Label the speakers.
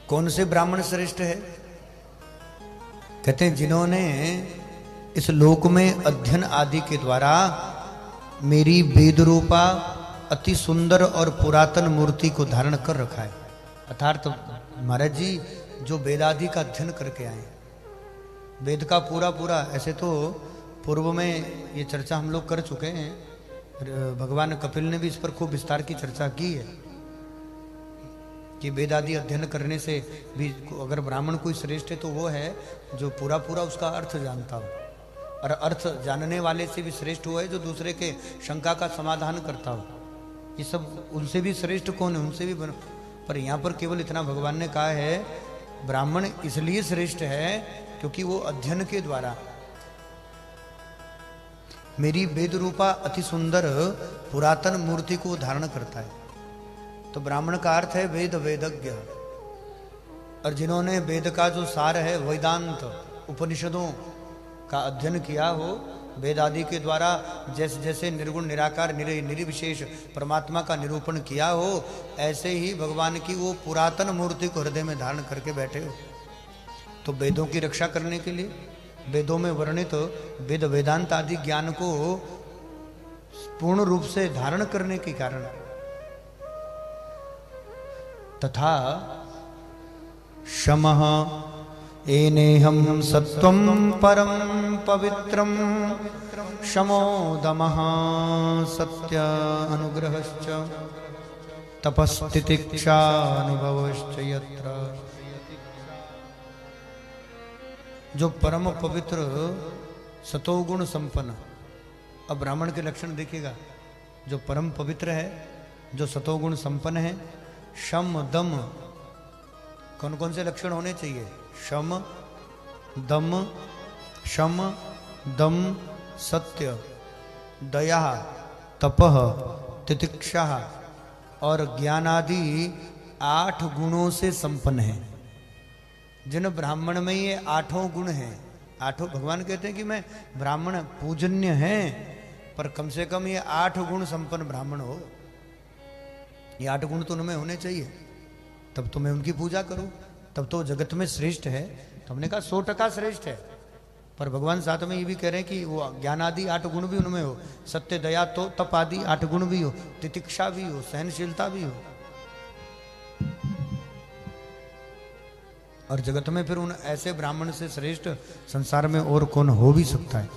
Speaker 1: कौन से ब्राह्मण श्रेष्ठ है? कहते हैं जिन्होंने इस लोक में अध्ययन आदि के द्वारा मेरी वेद रूपा अति सुंदर और पुरातन मूर्ति को धारण कर रखा है। अर्थात तो महाराज जी जो वेदादि का अध्ययन करके आए, वेद का पूरा पूरा, ऐसे तो पूर्व में ये चर्चा हम लोग कर चुके हैं, भगवान कपिल ने भी इस पर खूब विस्तार की चर्चा की है कि वेदादि अध्ययन करने से भी अगर ब्राह्मण कोई श्रेष्ठ है तो वो है जो पूरा पूरा उसका अर्थ जानता हो, और अर्थ जानने वाले से भी श्रेष्ठ वो है जो दूसरे के शंका का समाधान करता हो। ये सब उनसे भी श्रेष्ठ कौन है? उनसे भी पर यहाँ पर केवल इतना भगवान ने कहा है ब्राह्मण इसलिए श्रेष्ठ है क्योंकि वो अध्ययन के द्वारा मेरी वेद रूपा अति सुंदर पुरातन मूर्ति को धारण करता है। तो ब्राह्मण का अर्थ है वेद वेदज्ञ, और जिन्होंने वेद का जो सार है वेदांत उपनिषदों का अध्ययन किया हो, वेद आदि के द्वारा जैसे जैसे निर्गुण निराकार निर्विशेष परमात्मा का निरूपण किया हो, ऐसे ही भगवान की वो पुरातन मूर्ति को हृदय में धारण करके बैठे हो। तो वेदों की रक्षा करने के लिए, वेदों में वर्णित वेद वेदांत आदि ज्ञान को पूर्ण रूप से धारण करने के कारण, तथा शमः एनेहं सत्वं परम पवित्रं शमो दमः सत्य अनुग्रहश्च तपस्तितिक्षा अनुभवश्च यत्र। जो परम पवित्र सतोगुण संपन्न, अब ब्राह्मण के लक्षण देखिएगा, जो परम पवित्र है, जो सतोगुण संपन्न है, शम दम, कौन कौन से लक्षण होने चाहिए? शम दम, शम दम सत्य दया तपः तितिक्षा और ज्ञानादि 8 गुणों से संपन्न है। जिन ब्राह्मण में ये 8 गुण हैं, 8, भगवान कहते हैं कि मैं ब्राह्मण पूजन्य है, पर कम से कम ये 8 गुण संपन्न ब्राह्मण हो। ये 8 गुण तो उनमें होने चाहिए, तब तो मैं उनकी पूजा करूं, तब तो जगत में श्रेष्ठ है। तो हमने कहा 100% श्रेष्ठ है, पर भगवान साथ में ये भी कह रहे हैं कि वो ज्ञान आदि 8 गुण भी उनमें हो, सत्य दया तो तप आदि 8 गुण भी हो, तितिक्षा भी हो, सहनशीलता भी हो। और जगत में फिर उन ऐसे ब्राह्मण से श्रेष्ठ संसार में और कौन हो भी सकता है?